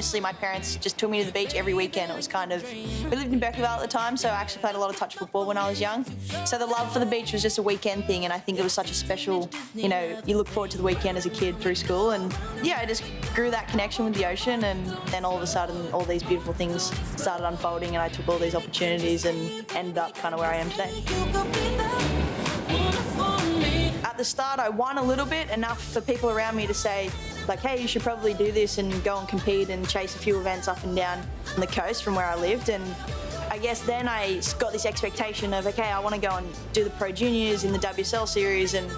honestly, my parents just took me to the beach every weekend. It was kind of, we lived in Beckerville at the time, so I actually played a lot of touch football when I was young. So the love for the beach was just a weekend thing, and I think it was such a special, you know, you look forward to the weekend as a kid through school, and yeah, I just grew that connection with the ocean, and then all of a sudden all these beautiful things started unfolding, and I took all these opportunities and ended up kind of where I am today. At the start, I won a little bit, enough for people around me to say, like, hey, you should probably do this and go and compete and chase a few events up and down the coast from where I lived. And I guess then I got this expectation of, okay, I want to go and do the Pro Juniors in the WSL series and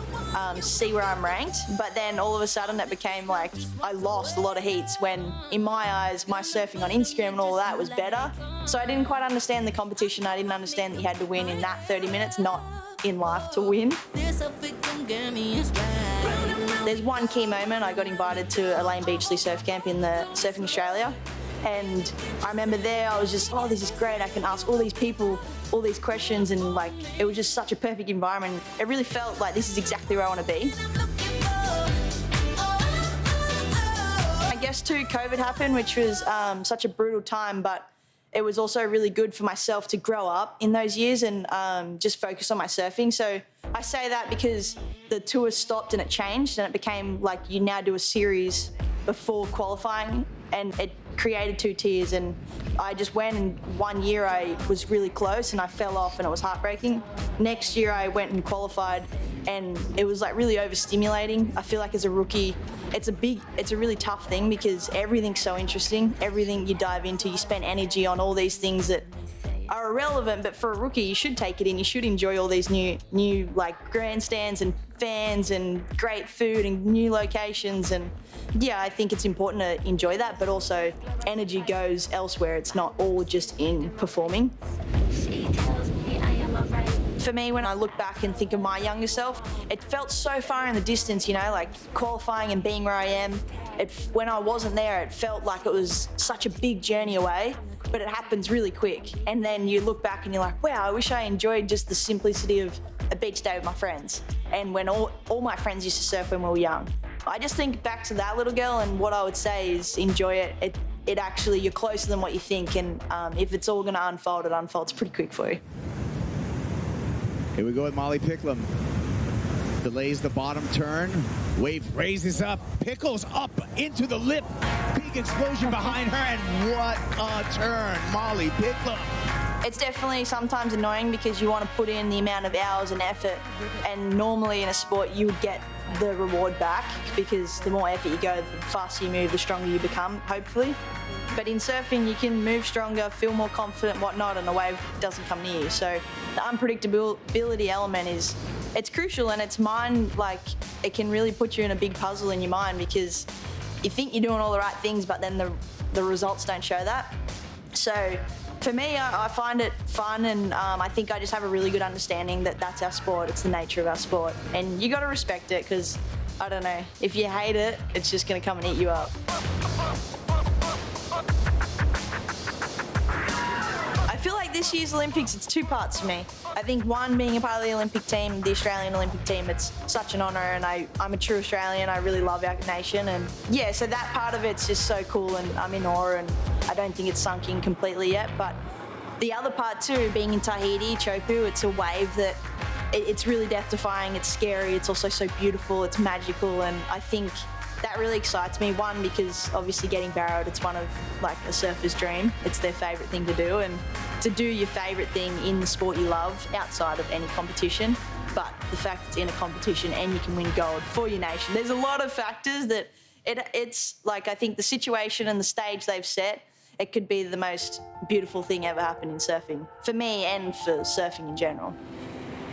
see where I'm ranked. But then all of a sudden it became like I lost a lot of heats when, in my eyes, my surfing on Instagram and all that was better. So I didn't quite understand the competition. I didn't understand that you had to win in that 30 minutes, not in life to win. There's one key moment. I got invited to Elaine Beachley surf camp in the Surfing Australia, and I remember there I was just, oh, this is great, I can ask all these people all these questions, and like it was just such a perfect environment. It really felt like this is exactly where I want to be. I guess too, COVID happened, which was such a brutal time, but it was also really good for myself to grow up in those years and just focus on my surfing. So I say that because the tour stopped and it changed, and it became like you now do a series before qualifying, and it created 2 tiers. And I just went, and 1 year I was really close and I fell off and it was heartbreaking. Next year I went and qualified, and it was like really overstimulating. I feel like as a rookie, it's a really tough thing because everything's so interesting. Everything you dive into, you spend energy on all these things that are irrelevant, but for a rookie, you should take it in. You should enjoy all these new like grandstands and fans and great food and new locations. And yeah, I think it's important to enjoy that, but also energy goes elsewhere. It's not all just in performing. For me, when I look back and think of my younger self, it felt so far in the distance, you know, like qualifying and being where I am. When I wasn't there, it felt like it was such a big journey away, but it happens really quick. And then you look back and you're like, wow, I wish I enjoyed just the simplicity of a beach day with my friends. And when all my friends used to surf when we were young. I just think back to that little girl, and what I would say is enjoy it. It actually, you're closer than what you think, and if it's all gonna unfold, it unfolds pretty quick for you. Here we go with Molly Picklum. Delays the bottom turn. Wave raises up. Pickles up into the lip. Big explosion behind her, and what a turn. Molly Picklum. It's definitely sometimes annoying because you want to put in the amount of hours and effort, and normally in a sport you would get the reward back because the more effort you go, the faster you move, the stronger you become, hopefully. But in surfing, you can move stronger, feel more confident, whatnot, and the wave doesn't come near you. So the unpredictability element it's crucial, and it's mind, like it can really put you in a big puzzle in your mind because you think you're doing all the right things, but then the results don't show that. So for me, I find it fun, and I think I just have a really good understanding that that's our sport, it's the nature of our sport. And you gotta respect it because, I don't know, if you hate it, it's just gonna come and eat you up. I feel like this year's Olympics, it's 2 parts for me. I think one, being a part of the Olympic team, the Australian Olympic team, it's such an honour, and I'm a true Australian. I really love our nation, and yeah, so that part of it's just so cool, and I'm in awe, and I don't think it's sunk in completely yet. But the other part too, being in Tahiti, Chopu, it's a wave that it's really death-defying, it's scary, it's also so beautiful, it's magical, and I think that really excites me. One, because obviously getting barrowed, it's one of like a surfer's dream. It's their favourite thing to do, and to do your favourite thing in the sport you love outside of any competition, but the fact it's in a competition and you can win gold for your nation. There's a lot of factors that it's like, I think the situation and the stage they've set, it could be the most beautiful thing ever happened in surfing, for me and for surfing in general.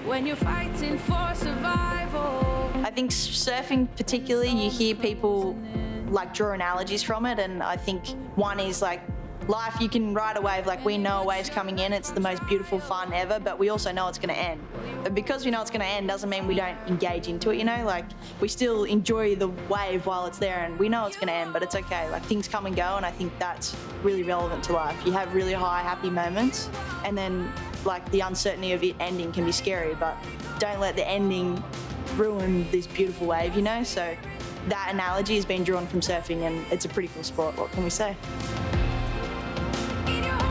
When you're fighting for survival. I think surfing particularly, you hear people like draw analogies from it, and I think one is like life, you can ride a wave, like we know a wave's coming in, it's the most beautiful fun ever, but we also know it's going to end. But because we know it's going to end doesn't mean we don't engage into it, you know, like we still enjoy the wave while it's there, and we know it's going to end, but it's okay, like things come and go, and I think that's really relevant to life. You have really high, happy moments, and then like the uncertainty of it ending can be scary, but don't let the ending ruin this beautiful wave, you know? So that analogy has been drawn from surfing, and it's a pretty cool sport. What can we say? In your